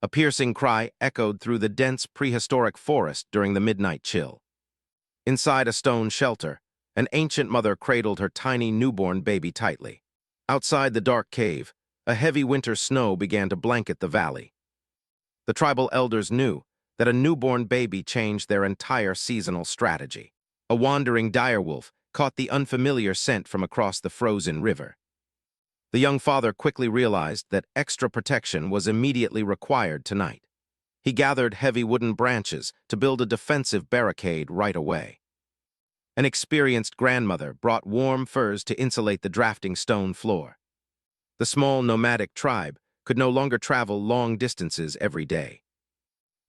A piercing cry echoed through the dense prehistoric forest during the midnight chill. Inside a stone shelter, an ancient mother cradled her tiny newborn baby tightly. Outside the dark cave, a heavy winter snow began to blanket the valley. The tribal elders knew that a newborn baby changed their entire seasonal strategy. A wandering direwolf caught the unfamiliar scent from across the frozen river. The young father quickly realized that extra protection was immediately required tonight. He gathered heavy wooden branches to build a defensive barricade right away. An experienced grandmother brought warm furs to insulate the drafting stone floor. The small nomadic tribe could no longer travel long distances every day.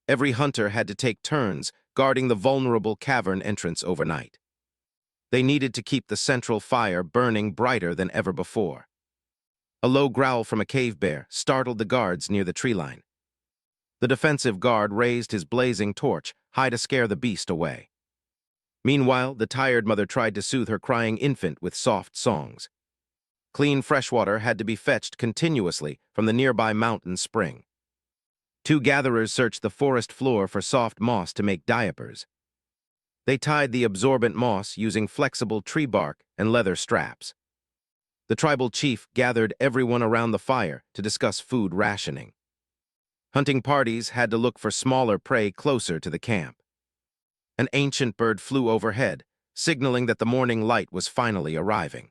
Every hunter had to take turns guarding the vulnerable cavern entrance overnight. They needed to keep the central fire burning brighter than ever before. A low growl from a cave bear startled the guards near the tree line. The defensive guard raised his blazing torch, high to scare the beast away. Meanwhile, the tired mother tried to soothe her crying infant with soft songs. Clean fresh water had to be fetched continuously from the nearby mountain spring. Two gatherers searched the forest floor for soft moss to make diapers. They tied the absorbent moss using flexible tree bark and leather straps. The tribal chief gathered everyone around the fire to discuss food rationing. Hunting parties had to look for smaller prey closer to the camp. An ancient bird flew overhead, signaling that the morning light was finally arriving.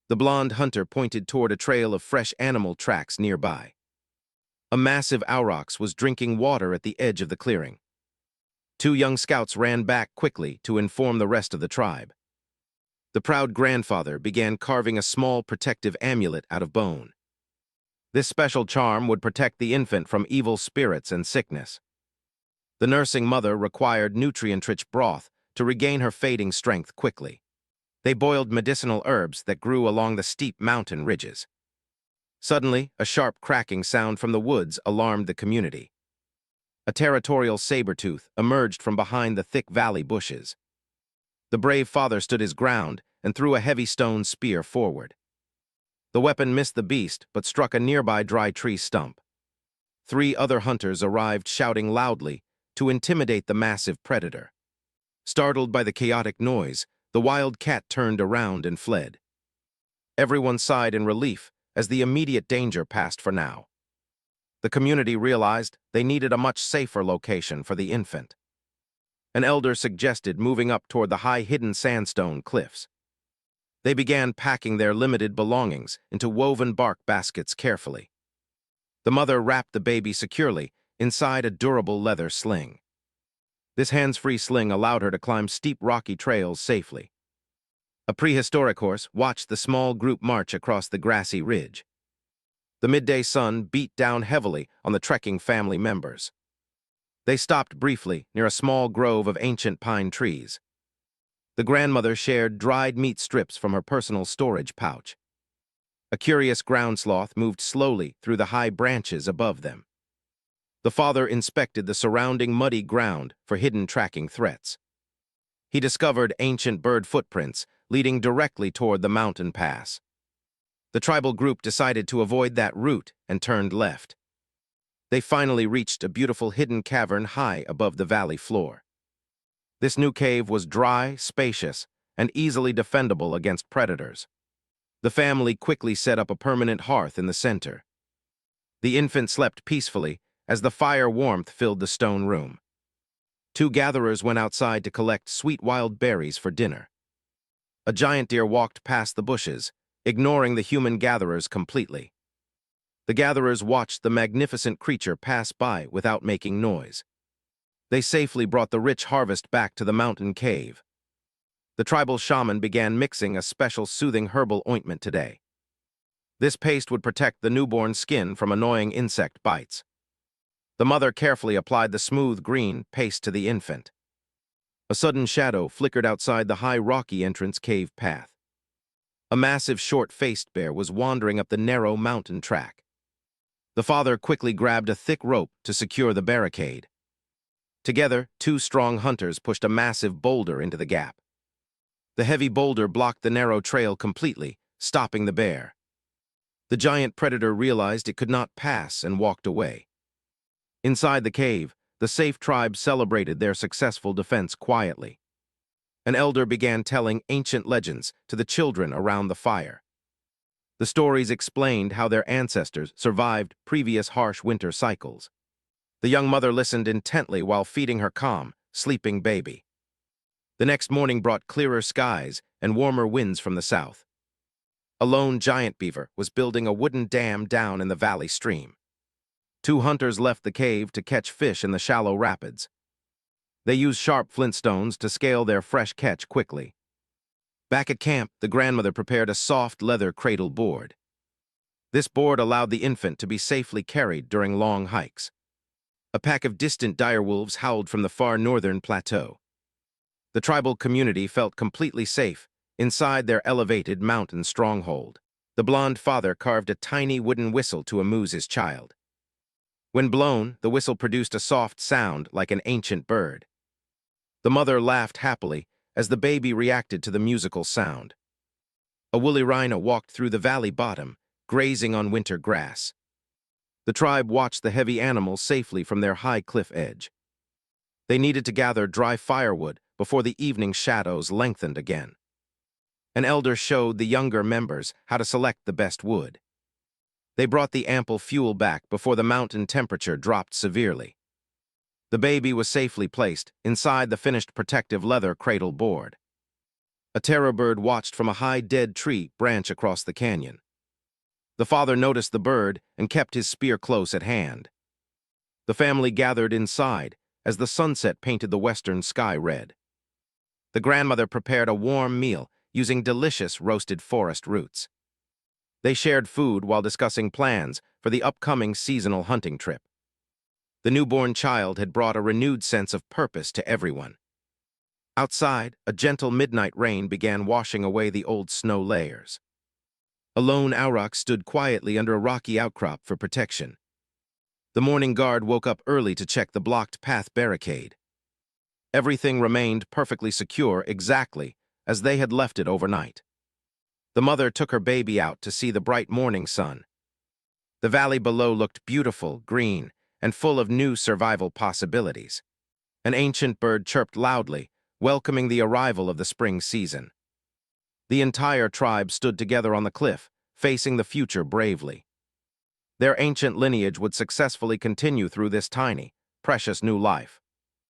The blond hunter pointed toward a trail of fresh animal tracks nearby. A massive aurochs was drinking water at the edge of the clearing. Two young scouts ran back quickly to inform the rest of the tribe. The proud grandfather began carving a small protective amulet out of bone. This special charm would protect the infant from evil spirits and sickness. The nursing mother required nutrient-rich broth to regain her fading strength quickly. They boiled medicinal herbs that grew along the steep mountain ridges. Suddenly, a sharp cracking sound from the woods alarmed the community. A territorial saber-tooth emerged from behind the thick valley bushes. The brave father stood his ground and threw a heavy stone spear forward. The weapon missed the beast but struck a nearby dry tree stump. Three other hunters arrived shouting loudly to intimidate the massive predator. Startled by the chaotic noise, the wild cat turned around and fled. Everyone sighed in relief as the immediate danger passed for now. The community realized they needed a much safer location for the infant. An elder suggested moving up toward the high hidden sandstone cliffs. They began packing their limited belongings into woven bark baskets carefully. The mother wrapped the baby securely inside a durable leather sling. This hands-free sling allowed her to climb steep rocky trails safely. A prehistoric horse watched the small group march across the grassy ridge. The midday sun beat down heavily on the trekking family members. They stopped briefly near a small grove of ancient pine trees. The grandmother shared dried meat strips from her personal storage pouch. A curious ground sloth moved slowly through the high branches above them. The father inspected the surrounding muddy ground for hidden tracking threats. He discovered ancient bird footprints leading directly toward the mountain pass. The tribal group decided to avoid that route and turned left. They finally reached a beautiful hidden cavern high above the valley floor. This new cave was dry, spacious, and easily defendable against predators. The family quickly set up a permanent hearth in the center. The infant slept peacefully as the fire warmth filled the stone room. Two gatherers went outside to collect sweet wild berries for dinner. A giant deer walked past the bushes, ignoring the human gatherers completely. The gatherers watched the magnificent creature pass by without making noise. They safely brought the rich harvest back to the mountain cave. The tribal shaman began mixing a special soothing herbal ointment today. This paste would protect the newborn skin from annoying insect bites. The mother carefully applied the smooth green paste to the infant. A sudden shadow flickered outside the high rocky entrance cave path. A massive short-faced bear was wandering up the narrow mountain track. The father quickly grabbed a thick rope to secure the barricade. Together, two strong hunters pushed a massive boulder into the gap. The heavy boulder blocked the narrow trail completely, stopping the bear. The giant predator realized it could not pass and walked away. Inside the cave, the safe tribe celebrated their successful defense quietly. An elder began telling ancient legends to the children around the fire. The stories explained how their ancestors survived previous harsh winter cycles. The young mother listened intently while feeding her calm, sleeping baby. The next morning brought clearer skies and warmer winds from the south. A lone giant beaver was building a wooden dam down in the valley stream. Two hunters left the cave to catch fish in the shallow rapids. They used sharp flintstones to scale their fresh catch quickly. Back at camp, the grandmother prepared a soft leather cradle board. This board allowed the infant to be safely carried during long hikes. A pack of distant direwolves howled from the far northern plateau. The tribal community felt completely safe inside their elevated mountain stronghold. The blond father carved a tiny wooden whistle to amuse his child. When blown, the whistle produced a soft sound like an ancient bird. The mother laughed happily as the baby reacted to the musical sound. A woolly rhino walked through the valley bottom, grazing on winter grass. The tribe watched the heavy animal safely from their high cliff edge. They needed to gather dry firewood before the evening shadows lengthened again. An elder showed the younger members how to select the best wood. They brought the ample fuel back before the mountain temperature dropped severely. The baby was safely placed inside the finished protective leather cradle board. A terror bird watched from a high dead tree branch across the canyon. The father noticed the bird and kept his spear close at hand. The family gathered inside as the sunset painted the western sky red. The grandmother prepared a warm meal using delicious roasted forest roots. They shared food while discussing plans for the upcoming seasonal hunting trip. The newborn child had brought a renewed sense of purpose to everyone. Outside, a gentle midnight rain began washing away the old snow layers. A lone auroch stood quietly under a rocky outcrop for protection. The morning guard woke up early to check the blocked path barricade. Everything remained perfectly secure exactly as they had left it overnight. The mother took her baby out to see the bright morning sun. The valley below looked beautiful, green, and full of new survival possibilities. An ancient bird chirped loudly, welcoming the arrival of the spring season. The entire tribe stood together on the cliff, facing the future bravely. Their ancient lineage would successfully continue through this tiny, precious new life.